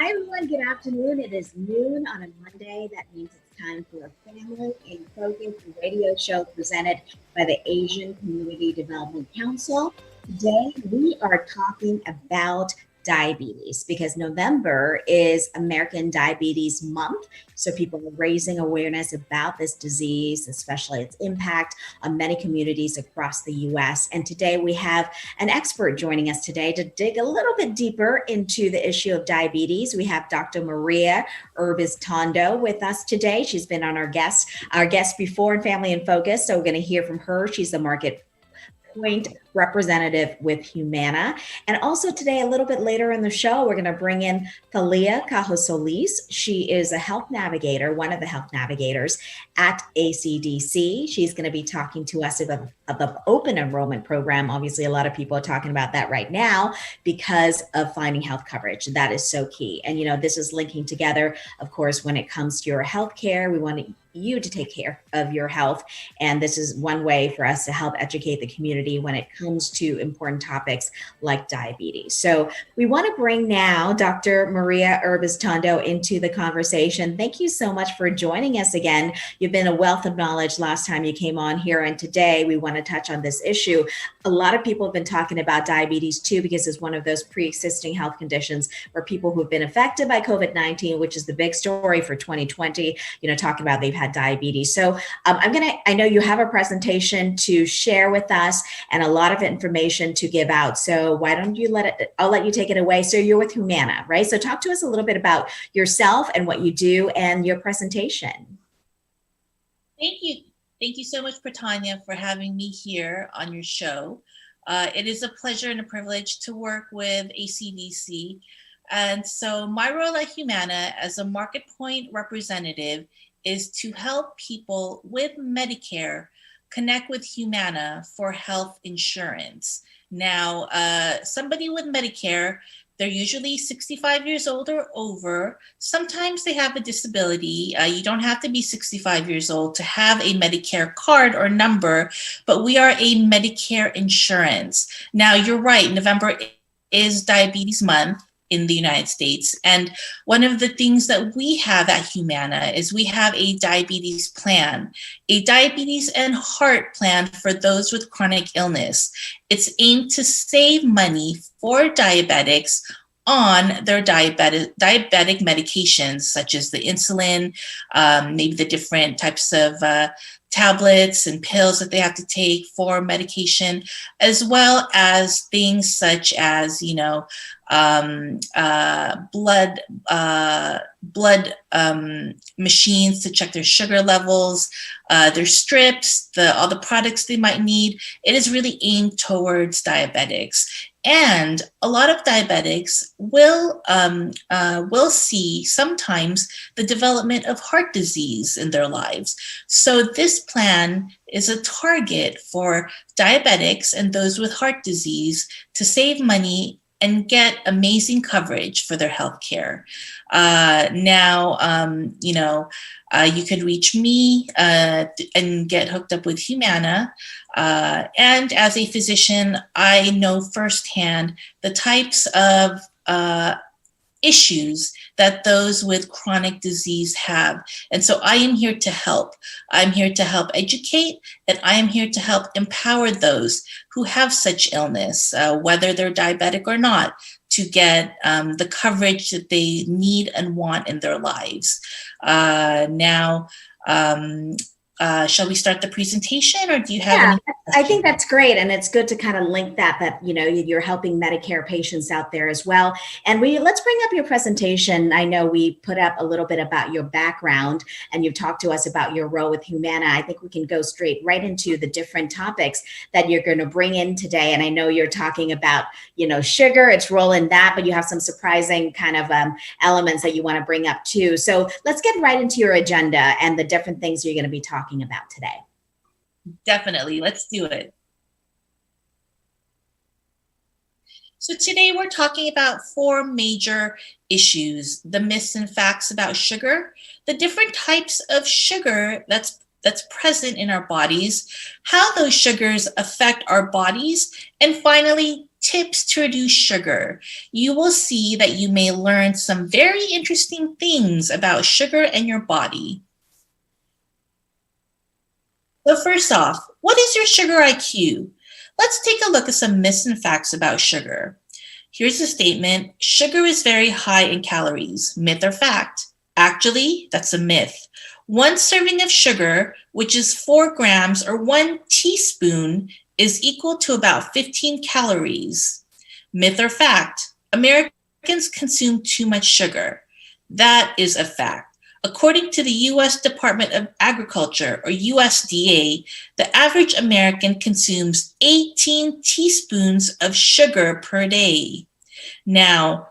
Hi everyone, good afternoon. It is noon on a Monday. That means it's time for a Family in Focus radio show presented by the Asian Community Development Council. Today we are talking about diabetes because November is American Diabetes Month. So people are raising awareness about this disease, especially its impact on many communities across the US. And today we have an expert joining us today to dig a little bit deeper into the issue of diabetes. We have Dr. Maria Urbiztondo with us today. She's been on our guest before in Family in Focus. So we're going to hear from her. She's the market point representative with Humana. And also today, a little bit later in the show, we're going to bring in Thalia Cajosolis. She is a health navigator, one of the health navigators at ACDC. She's going to be talking to us about the open enrollment program. Obviously, a lot of people are talking about that right now because of finding health coverage. That is so key. And, this is linking together, of course, when it comes to your health care. We want you to take care of your health. And this is one way for us to help educate the community when it comes to important topics like diabetes. So we want to bring now Dr. Maria Urbiztondo into the conversation. Thank you so much for joining us again. You've been a wealth of knowledge last time you came on here. And today we want to touch on this issue. A lot of people have been talking about diabetes too, because it's one of those pre-existing health conditions where people who've been affected by COVID-19, which is the big story for 2020, talking about they've had diabetes. So I know you have a presentation to share with us and a lot of information to give out. So why don't you I'll let you take it away. So you're with Humana, right? So talk to us a little bit about yourself and what you do and your presentation. Thank you. Thank you so much, Pratanya, for having me here on your show. It is a pleasure and a privilege to work with ACDC. And so my role at Humana as a market point representative is to help people with Medicare connect with Humana for health insurance. Now, somebody with Medicare, they're usually 65 years old or over. Sometimes they have a disability. You don't have to be 65 years old to have a Medicare card or number, but we are a Medicare insurance. Now, you're right, November is Diabetes Month in the United States. And one of the things that we have at Humana is we have a diabetes plan, a diabetes and heart plan for those with chronic illness. It's aimed to save money for diabetics on their diabetic medications, such as the insulin, maybe the different types of tablets and pills that they have to take for medication, as well as things such as, blood machines to check their sugar levels, their strips, all the products they might need. It is really aimed towards diabetics. And a lot of diabetics will see sometimes the development of heart disease in their lives. So this plan is a target for diabetics and those with heart disease to save money and get amazing coverage for their health care. You could reach me and get hooked up with Humana. And as a physician, I know firsthand the types of issues that those with chronic disease have. And so I am here to help. I'm here to help educate, and I am here to help empower those who have such illness, whether they're diabetic or not, to get the coverage that they need and want in their lives. Shall we start the presentation, or do you have any questions? I think that's great. And it's good to kind of link that, you're helping Medicare patients out there as well. And let's bring up your presentation. I know we put up a little bit about your background and you've talked to us about your role with Humana. I think we can go right into the different topics that you're going to bring in today. And I know you're talking about, sugar, its role in that, but you have some surprising kind of elements that you want to bring up too. So let's get right into your agenda and the different things you're going to be talking about today. Definitely. Let's do it. So today we're talking about 4 major issues: the myths and facts about sugar, the different types of sugar that's present in our bodies, how those sugars affect our bodies, and finally, tips to reduce sugar, you will see that you may learn some very interesting things about sugar and your body. So first off, what is your sugar IQ? Let's take a look at some myths and facts about sugar. Here's a statement: sugar is very high in calories. Myth or fact? Actually, that's a myth. One serving of sugar, which is 4 grams or 1 teaspoon, is equal to about 15 calories. Myth or fact? Americans consume too much sugar. That is a fact. According to the U.S. Department of Agriculture, or USDA, the average American consumes 18 teaspoons of sugar per day. Now,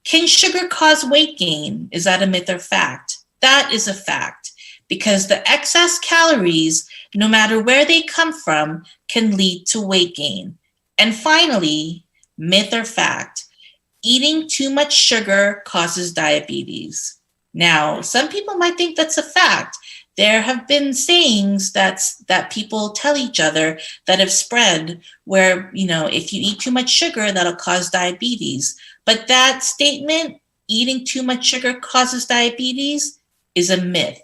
can sugar cause weight gain? Is that a myth or fact? That is a fact, because the excess calories, no matter where they come from, can lead to weight gain. And finally, myth or fact, eating too much sugar causes diabetes. Now, some people might think that's a fact. There have been sayings that people tell each other that have spread where, if you eat too much sugar, that'll cause diabetes. But that statement, eating too much sugar causes diabetes, is a myth.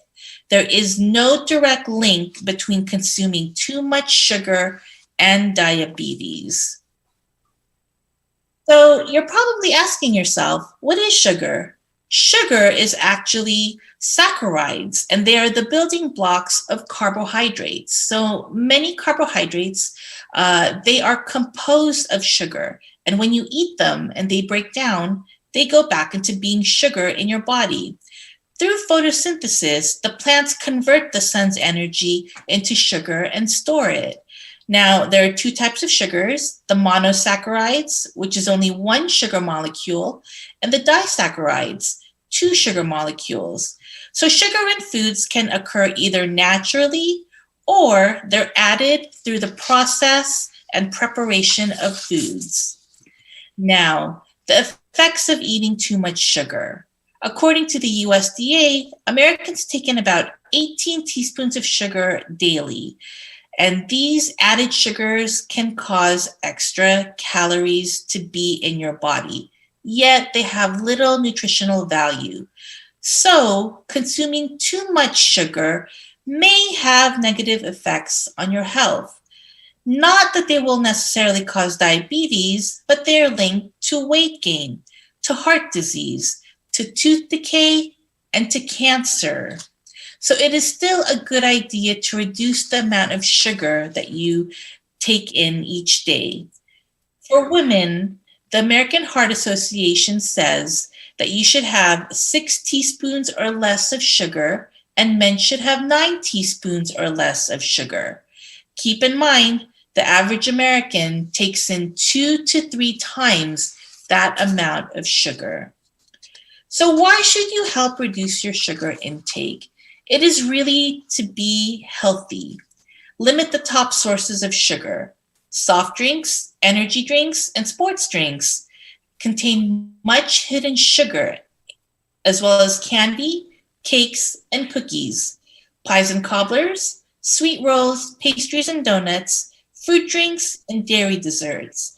There is no direct link between consuming too much sugar and diabetes. So you're probably asking yourself, what is sugar? Sugar is actually saccharides, and they are the building blocks of carbohydrates. So many carbohydrates, they are composed of sugar. And when you eat them and they break down, they go back into being sugar in your body. Through photosynthesis, the plants convert the sun's energy into sugar and store it. Now, there are 2 types of sugars: the monosaccharides, which is only 1 sugar molecule, and the disaccharides, 2 sugar molecules. So sugar in foods can occur either naturally or they're added through the process and preparation of foods. Now, the effects of eating too much sugar. According to the USDA, Americans take in about 18 teaspoons of sugar daily. And these added sugars can cause extra calories to be in your body, yet they have little nutritional value. So consuming too much sugar may have negative effects on your health. Not that they will necessarily cause diabetes, but they are linked to weight gain, to heart disease, to tooth decay, and to cancer. So it is still a good idea to reduce the amount of sugar that you take in each day. For women, the American Heart Association says that you should have 6 teaspoons or less of sugar, and men should have 9 teaspoons or less of sugar. Keep in mind, the average American takes in 2 to 3 times that amount of sugar. So why should you help reduce your sugar intake? It is really to be healthy. Limit the top sources of sugar. Soft drinks, energy drinks, and sports drinks contain much hidden sugar, as well as candy, cakes, and cookies, pies and cobblers, sweet rolls, pastries and donuts, fruit drinks, and dairy desserts.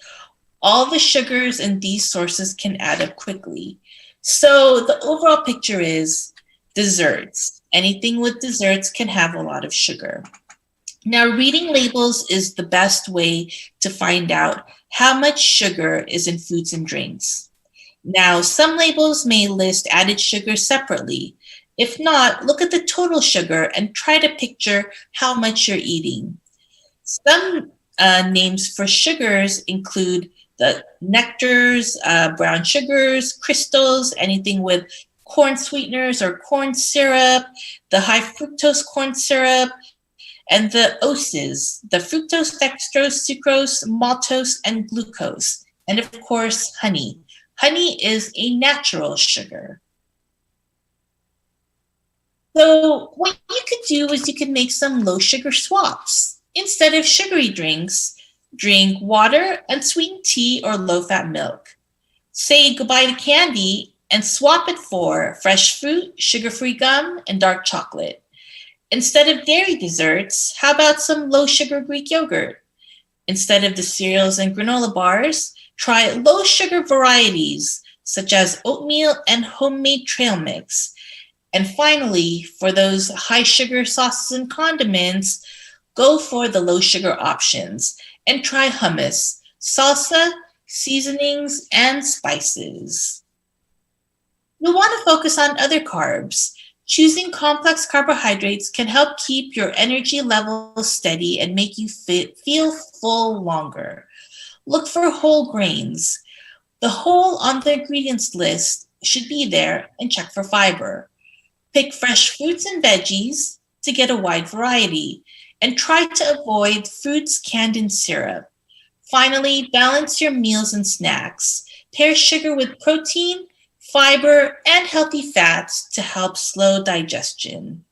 All the sugars in these sources can add up quickly. So the overall picture is desserts. Anything with desserts can have a lot of sugar. Now, reading labels is the best way to find out how much sugar is in foods and drinks. Now, some labels may list added sugar separately. If not, look at the total sugar and try to picture how much you're eating. Some names for sugars include the nectars, brown sugars, crystals, anything with corn sweeteners or corn syrup, the high fructose corn syrup, and the OSes, the fructose, dextrose, sucrose, maltose, and glucose. And of course, honey. Honey is a natural sugar. So what you could do is you could make some low sugar swaps. Instead of sugary drinks, drink water and sweetened tea or low-fat milk. Say goodbye to candy and swap it for fresh fruit, sugar-free gum, and dark chocolate. Instead of dairy desserts, how about some low-sugar Greek yogurt? Instead of the cereals and granola bars, Try low sugar varieties such as oatmeal and homemade trail mix. And finally, for those high sugar sauces and condiments, go for the low sugar options and try hummus, salsa, seasonings, and spices. You'll want to focus on other carbs. Choosing complex carbohydrates can help keep your energy levels steady and make you feel full longer. Look for whole grains. The whole on the ingredients list should be there, and check for fiber. Pick fresh fruits and veggies to get a wide variety, and try to avoid fruits canned in syrup. Finally, balance your meals and snacks. Pair sugar with protein, fiber, and healthy fats to help slow digestion.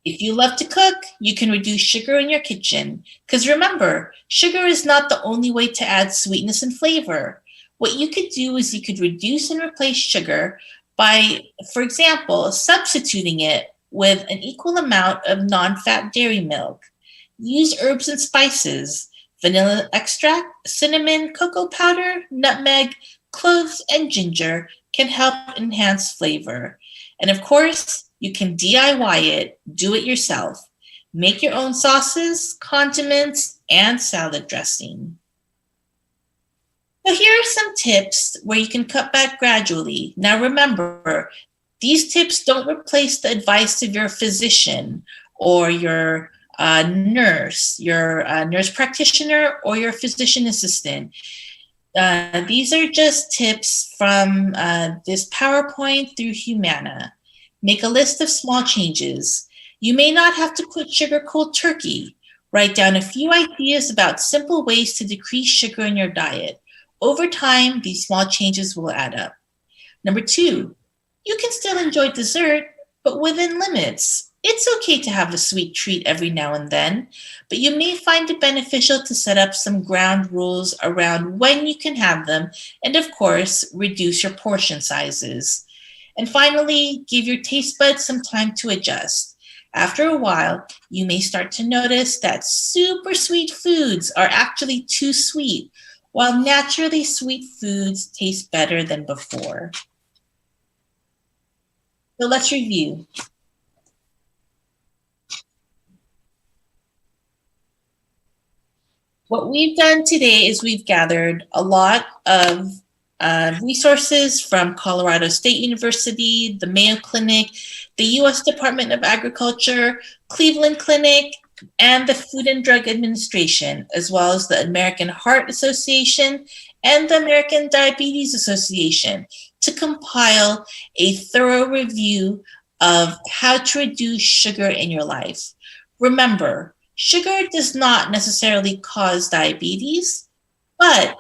If you love to cook, you can reduce sugar in your kitchen. Because remember, sugar is not the only way to add sweetness and flavor. What you could do is you could reduce and replace sugar by, for example, substituting it with an equal amount of non-fat dairy milk. Use herbs and spices, vanilla extract, cinnamon, cocoa powder, nutmeg, cloves, and ginger can help enhance flavor. And of course, you can DIY it, do it yourself. Make your own sauces, condiments, and salad dressing. So here are some tips where you can cut back gradually. Now remember, these tips don't replace the advice of your physician or your nurse practitioner, or your physician assistant. These are just tips from this PowerPoint through Humana. Make a list of small changes. You may not have to quit sugar cold turkey. Write down a few ideas about simple ways to decrease sugar in your diet. Over time, these small changes will add up. Number 2, you can still enjoy dessert, but within limits. It's okay to have a sweet treat every now and then, but you may find it beneficial to set up some ground rules around when you can have them, and of course, reduce your portion sizes. And finally, give your taste buds some time to adjust. After a while, you may start to notice that super sweet foods are actually too sweet, while naturally sweet foods taste better than before. So let's review. What we've done today is we've gathered a lot of resources from Colorado State University, the Mayo Clinic, the U.S. Department of Agriculture, Cleveland Clinic, and the Food and Drug Administration, as well as the American Heart Association and the American Diabetes Association, to compile a thorough review of how to reduce sugar in your life. Remember, sugar does not necessarily cause diabetes, but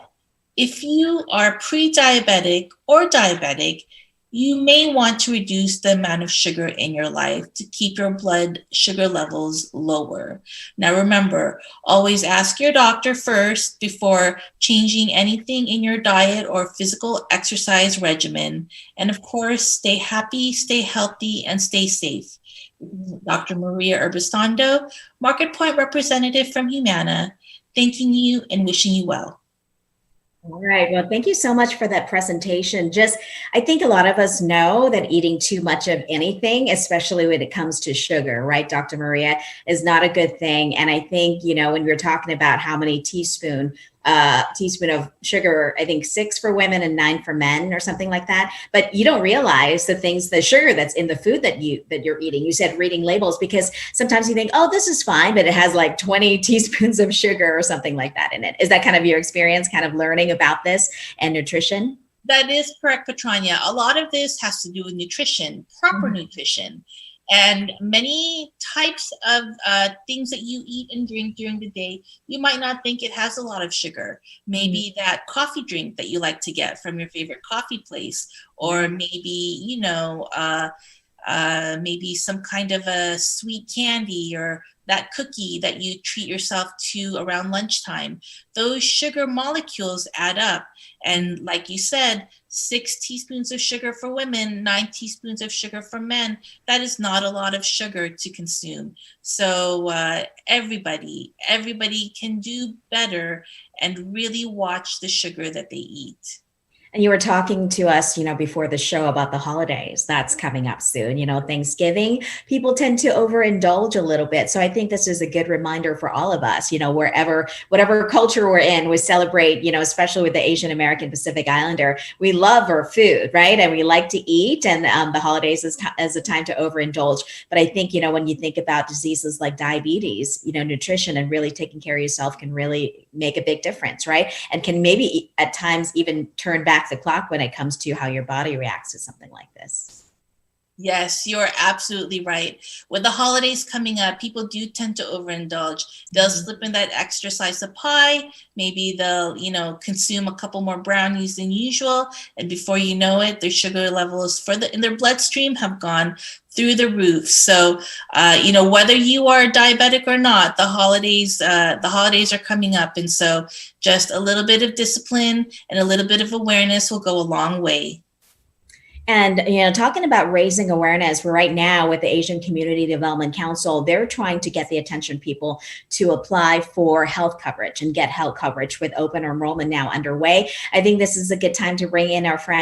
if you are pre-diabetic or diabetic, you may want to reduce the amount of sugar in your life to keep your blood sugar levels lower. Now remember, always ask your doctor first before changing anything in your diet or physical exercise regimen. And of course, stay happy, stay healthy, and stay safe. Dr. Maria Urbiztondo, Market Point representative from Humana, thanking you and wishing you well. All right. Well, thank you so much for that presentation. I think a lot of us know that eating too much of anything, especially when it comes to sugar, right, Dr. Maria, is not a good thing. And I think, when you're talking about how many teaspoon of sugar, I think 6 for women and 9 for men or something like that. But you don't realize the sugar that's in the food that you're eating. You said reading labels, because sometimes you think, oh, this is fine, but it has like 20 teaspoons of sugar or something like that in it. Is that kind of your experience, kind of learning about this and nutrition? That is correct, Petrania. A lot of this has to do with nutrition, proper nutrition. And many types of things that you eat and drink during the day, you might not think it has a lot of sugar. Maybe that coffee drink that you like to get from your favorite coffee place, or maybe, maybe some kind of a sweet candy, or that cookie that you treat yourself to around lunchtime. Those sugar molecules add up. And like you said, 6 teaspoons of sugar for women, 9 teaspoons of sugar for men. That is not a lot of sugar to consume. So everybody can do better and really watch the sugar that they eat. And you were talking to us, before the show about the holidays. That's coming up soon. Thanksgiving, people tend to overindulge a little bit. So I think this is a good reminder for all of us, whatever culture we're in, we celebrate, especially with the Asian American Pacific Islander, we love our food, right? And we like to eat, and the holidays is a time to overindulge. But I think, when you think about diseases like diabetes, nutrition and really taking care of yourself can really make a big difference, right? And can maybe at times even turn back the clock when it comes to how your body reacts to something like this. Yes, you're absolutely right. With the holidays coming up, people do tend to overindulge. They'll slip in that extra slice of pie. Maybe they'll, consume a couple more brownies than usual. And before you know it, their sugar levels in their bloodstream have gone through the roof. So, whether you are diabetic or not, the holidays are coming up. And so just a little bit of discipline and a little bit of awareness will go a long way. And, talking about raising awareness right now with the Asian Community Development Council, they're trying to get the attention people to apply for health coverage and get health coverage with open enrollment now underway. I think this is a good time to bring in our friend